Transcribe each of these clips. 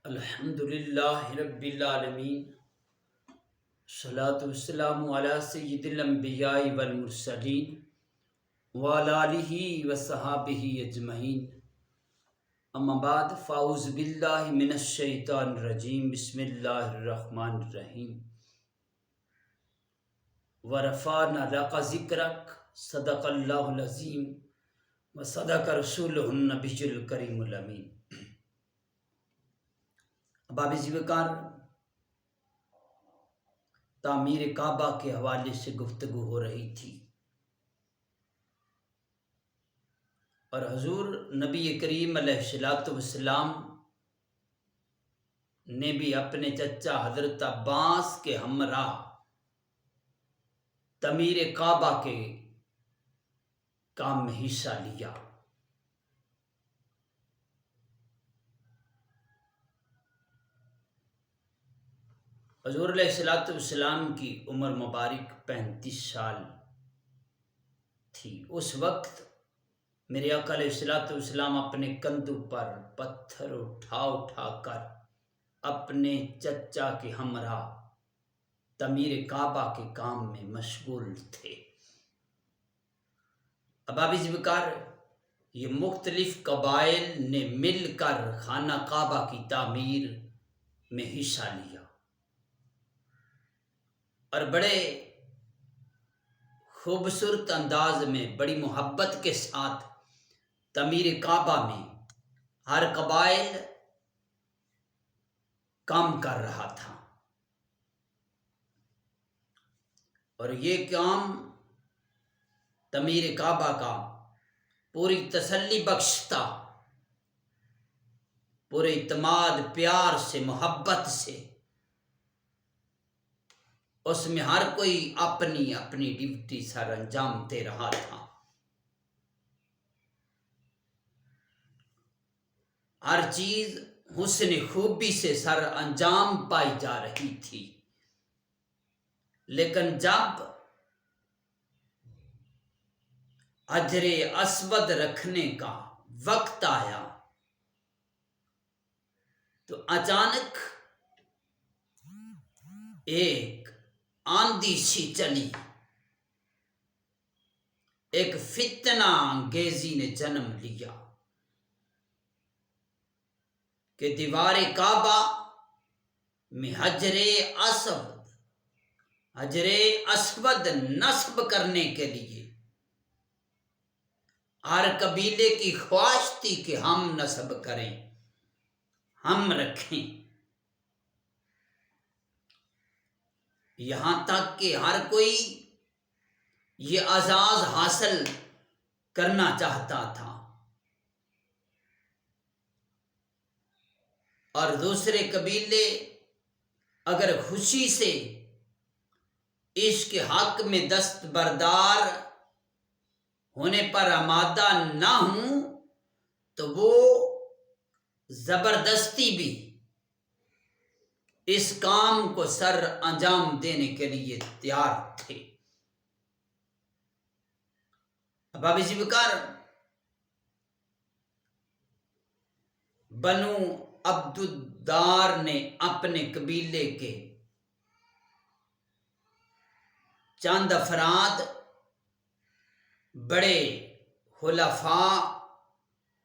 الحمد للہ رب العالمین، صلاۃ والسلام علی سید الانبیاء والمرسلین وعلی آلہ وصحابہ اجمعین، اما بعد فاعوذ باللہ من الشیطان الرجیم، بسم اللہ الرحمن الرحیم۔ ورفعنا لک ذکرک، صدق اللہ العظیم وصدق رسولہ النبی الکریم الامین۔ باب ذکر تعمیر کعبہ کے حوالے سے گفتگو ہو رہی تھی، اور حضور نبی کریم علیہ السلام نے بھی اپنے چچا حضرت عباس کے ہمراہ تعمیر کعبہ کے کام میں حصہ لیا۔ حضور علیہ السلام کی عمر مبارک 35 سال تھی۔ اس وقت میرے آقا علیہ السلام اپنے کندھوں پر پتھر اٹھا اٹھا کر اپنے چچا کے ہمراہ تعمیر کعبہ کے کام میں مشغول تھے۔ باب ذکر یہ مختلف قبائل نے مل کر خانہ کعبہ کی تعمیر میں حصہ لیا، اور بڑے خوبصورت انداز میں، بڑی محبت کے ساتھ تعمیر کعبہ میں ہر قبائل کام کر رہا تھا، اور یہ کام تعمیر کعبہ کا پوری تسلی بخش تھا، پورے اعتماد، پیار سے، محبت سے۔ اس میں ہر کوئی اپنی اپنی ڈیوٹی سر انجام دے رہا تھا۔ ہر چیز حسن خوبی سے سر انجام پائی جا رہی تھی، لیکن جب حجر اسود رکھنے کا وقت آیا تو اچانک ایک آندھی سی چلی، ایک فتنہ انگیزی نے جنم لیا کہ دیوار کعبہ میں حجر اسود نصب کرنے کے لیے ہر قبیلے کی خواہش تھی کہ ہم نصب کریں، ہم رکھیں، یہاں تک کہ ہر کوئی یہ اعزاز حاصل کرنا چاہتا تھا، اور دوسرے قبیلے اگر خوشی سے اس کے حق میں دستبردار ہونے پر آمادہ نہ ہوں تو وہ زبردستی بھی اس کام کو سر انجام دینے کے لیے تیار تھے۔ باب ذکر بنو عبد الدار نے اپنے قبیلے کے چند افراد بڑے خلفاء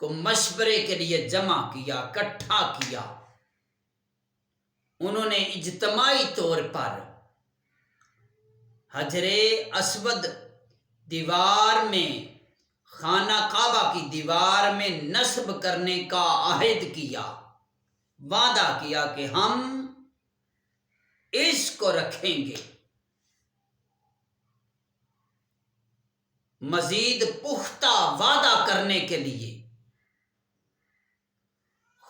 کو مشورے کے لیے جمع کیا، اکٹھا کیا۔ انہوں نے اجتماعی طور پر حجر اسود دیوار میں، خانہ کعبہ کی دیوار میں نصب کرنے کا عہد کیا، وعدہ کیا کہ ہم اس کو رکھیں گے۔ مزید پختہ وعدہ کرنے کے لیے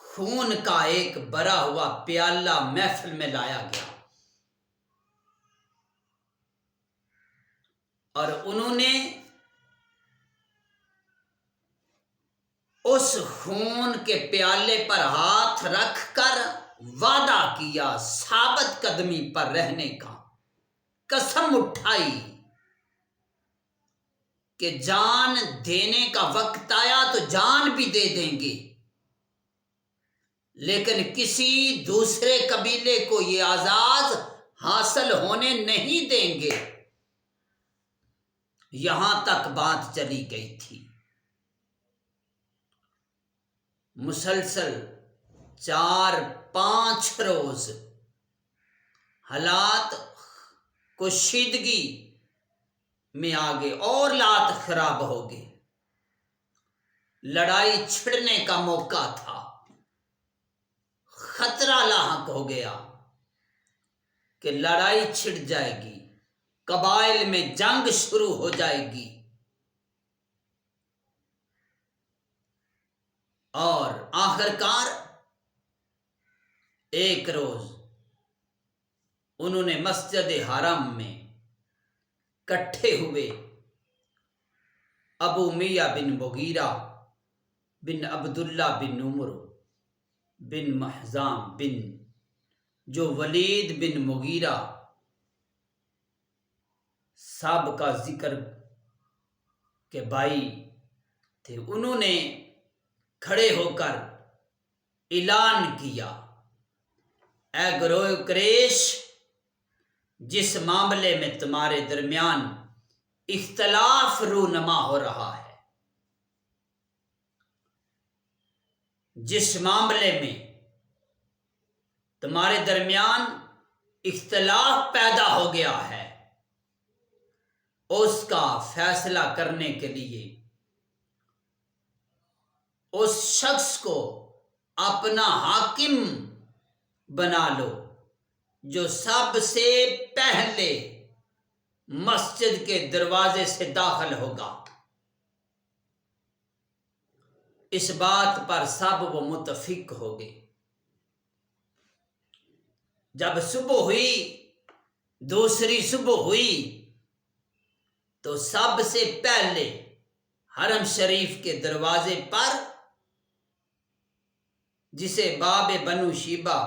خون کا ایک بھرا ہوا پیالہ محفل میں لایا گیا، اور انہوں نے اس خون کے پیالے پر ہاتھ رکھ کر وعدہ کیا، ثابت قدمی پر رہنے کا، قسم اٹھائی کہ جان دینے کا وقت آیا تو جان بھی دے دیں گے، لیکن کسی دوسرے قبیلے کو یہ اعزاز حاصل ہونے نہیں دیں گے۔ یہاں تک بات چلی گئی تھی۔ مسلسل 4-5 روز حالات کشیدگی میں آگے اور حالات خراب ہو گئے۔ لڑائی چھڑنے کا موقع تھا، خطرہ لاحق ہو گیا کہ لڑائی چھڑ جائے گی، قبائل میں جنگ شروع ہو جائے گی۔ اور آخرکار ایک روز انہوں نے مسجد حرام میں کٹھے ہوئے ابو میاں بن مغیرہ بن عبداللہ بن عمر بن محزام بن جو ولید بن مغیرہ صاحب کا ذکر کے بھائی تھے، انہوں نے کھڑے ہو کر اعلان کیا، اے گروہ قریش، جس معاملے میں تمہارے درمیان اختلاف رونما ہو رہا ہے، جس معاملے میں تمہارے درمیان اختلاف پیدا ہو گیا ہے، اس کا فیصلہ کرنے کے لیے اس شخص کو اپنا حاکم بنا لو جو سب سے پہلے مسجد کے دروازے سے داخل ہوگا۔ اس بات پر سب وہ متفق ہو گئے۔ جب صبح ہوئی، دوسری صبح ہوئی، تو سب سے پہلے حرم شریف کے دروازے پر، جسے باب بنو شیبہ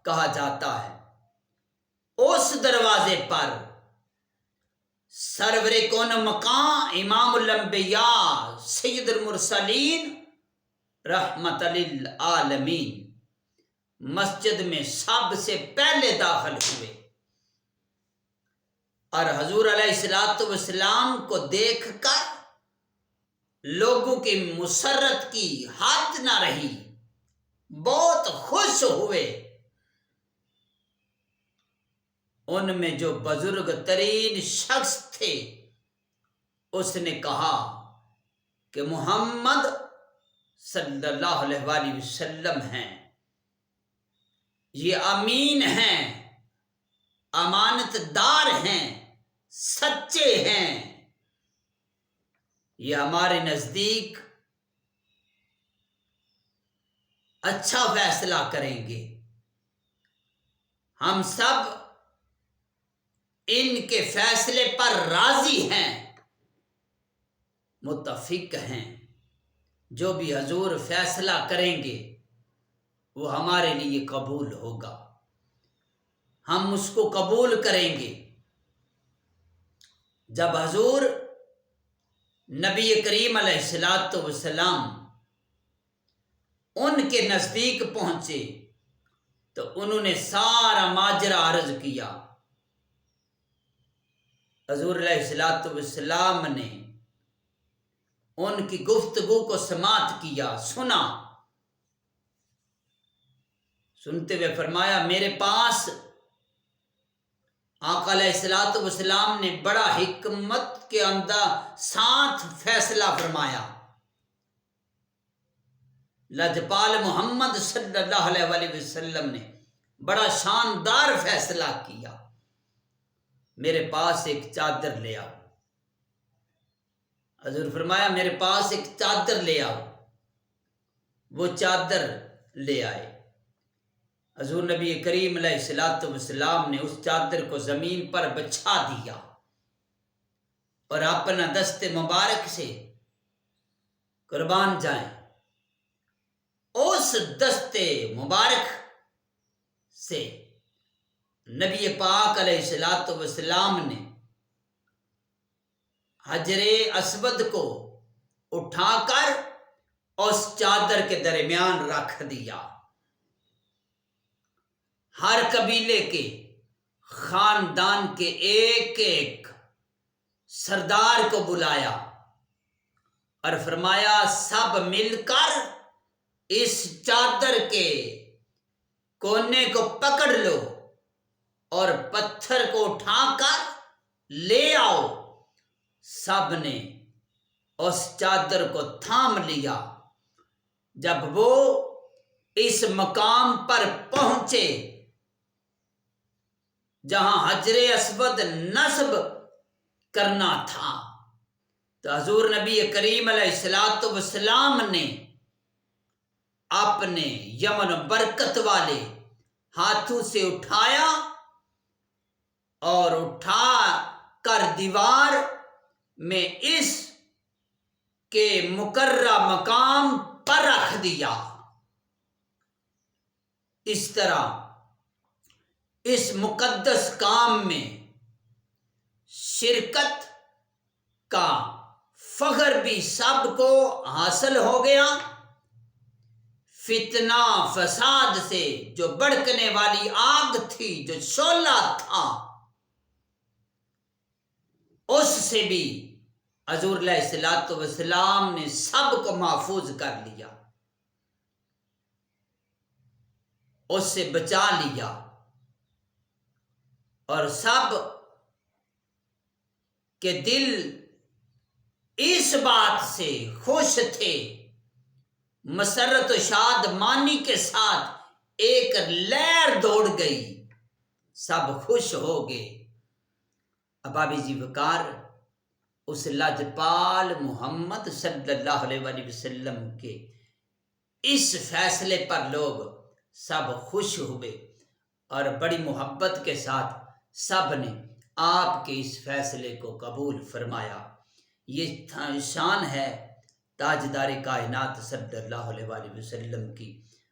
کہا جاتا ہے، اس دروازے پر سرور کون مقام امام الانبیاء سید المرسلین رحمت للعالمین مسجد میں سب سے پہلے داخل ہوئے، اور حضور علیہ الصلوۃ والسلام کو دیکھ کر لوگوں کی مسرت کی حد نہ رہی، بہت خوش ہوئے۔ ان میں جو بزرگ ترین شخص تھے، اس نے کہا کہ محمد صلی اللہ علیہ وآلہ وسلم ہیں، یہ امین ہیں، امانت دار ہیں، سچے ہیں، یہ ہمارے نزدیک اچھا فیصلہ کریں گے، ہم سب ان کے فیصلے پر راضی ہیں، متفق ہیں، جو بھی حضور فیصلہ کریں گے وہ ہمارے لیے قبول ہوگا، ہم اس کو قبول کریں گے۔ جب حضور نبی کریم علیہ الصلوۃ والسلام ان کے نزدیک پہنچے تو انہوں نے سارا ماجرا عرض کیا۔ حضور علیہ الصلوۃ والسلام نے ان کی گفتگو کو سماعت کیا، سنا، سنتے ہوئے فرمایا، میرے پاس آقا علیہ الصلوۃ والسلام نے بڑا حکمت کے ساتھ فیصلہ فرمایا، لجپال محمد صلی اللہ علیہ وآلہ وسلم نے بڑا شاندار فیصلہ کیا، میرے پاس ایک چادر لے آؤ۔ حضور فرمایا، میرے پاس ایک چادر لے آؤ۔ وہ چادر لے آئے۔ حضور نبی کریم علیہ الصلوۃ والسلام نے اس چادر کو زمین پر بچھا دیا اور اپنا دست مبارک سے، قربان جائیں، اس دست مبارک سے نبی پاک علیہ الصلوۃ والسلام نے حجر اسود کو اٹھا کر اس چادر کے درمیان رکھ دیا۔ ہر قبیلے کے خاندان کے ایک ایک سردار کو بلایا اور فرمایا سب مل کر اس چادر کے کونے کو پکڑ لو اور پتھر کو اٹھا کر لے آؤ۔ سب نے اس چادر کو تھام لیا۔ جب وہ اس مقام پر پہنچے جہاں حجر اسود نصب کرنا تھا، تو حضور نبی کریم علیہ السلام نے اپنے یمن برکت والے ہاتھوں سے اٹھایا اور اٹھا کر دیوار میں اس کے مقررہ مقام پر رکھ دیا۔ اس طرح اس مقدس کام میں شرکت کا فخر بھی سب کو حاصل ہو گیا۔ فتنہ فساد سے جو بھڑکنے والی آگ تھی، جو شعلہ تھا، اس سے بھی حضور علیہ السلام نے سب کو محفوظ کر لیا، اس سے بچا لیا، اور سب کے دل اس بات سے خوش تھے، مسرت و شادمانی کے ساتھ ایک لہر دوڑ گئی، سب خوش ہو گئے۔ ابابی جی وقار اس لاجپال محمد صلی اللہ علیہ وسلم کے اس فیصلے پر لوگ سب خوش ہوئے اور بڑی محبت کے ساتھ سب نے آپ کے اس فیصلے کو قبول فرمایا۔ یہ شان ہے تاجدار کائنات صلی اللہ علیہ وسلم کی۔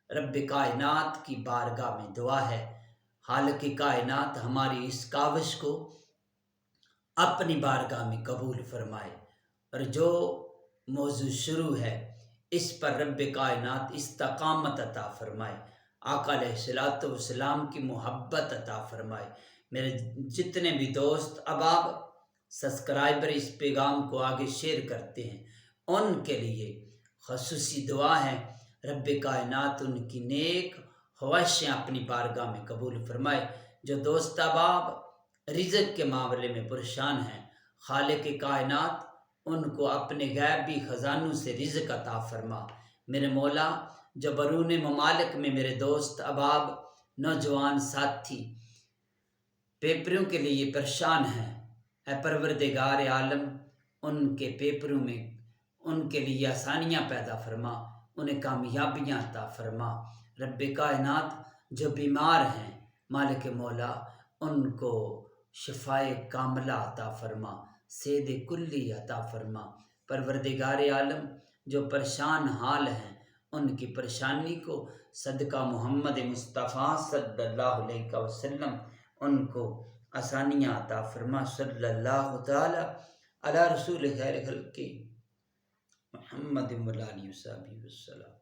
رب کائنات کی بارگاہ میں دعا ہے خالق کائنات ہماری اس کاوش کو اپنی بارگاہ میں قبول فرمائے، اور جو موضوع شروع ہے اس پر رب کائنات استقامت عطا فرمائے، آقا علیہ السلام کی محبت عطا فرمائے۔ میرے جتنے بھی دوست احباب سبسکرائبر اس پیغام کو آگے شیئر کرتے ہیں، ان کے لیے خصوصی دعا ہے، رب کائنات ان کی نیک خواہشیں اپنی بارگاہ میں قبول فرمائے۔ جو دوست احباب رزق کے معاملے میں پریشان ہیں، خالق کائنات ان کو اپنے غیبی خزانوں سے رزق عطا فرما۔ میرے مولا جو بیرون ممالک میں میرے دوست احباب نوجوان ساتھی پیپروں کے لیے پریشان ہیں، اے پروردگار عالم ان کے پیپروں میں ان کے لیے آسانیاں پیدا فرما، انہیں کامیابیاں عطا فرما۔ رب کائنات جو بیمار ہیں مالک مولا ان کو شفائے کاملہ عطا فرما، سید کلی عطا فرما۔ پروردگار عالم جو پریشان حال ہیں ان کی پریشانی کو صدقہ محمد مصطفیٰ صلی اللہ علیہ وسلم ان کو آسانیاں عطا فرما۔ صلی اللہ تعالی علی رسول خیر خلق محمد علیہ وسلم۔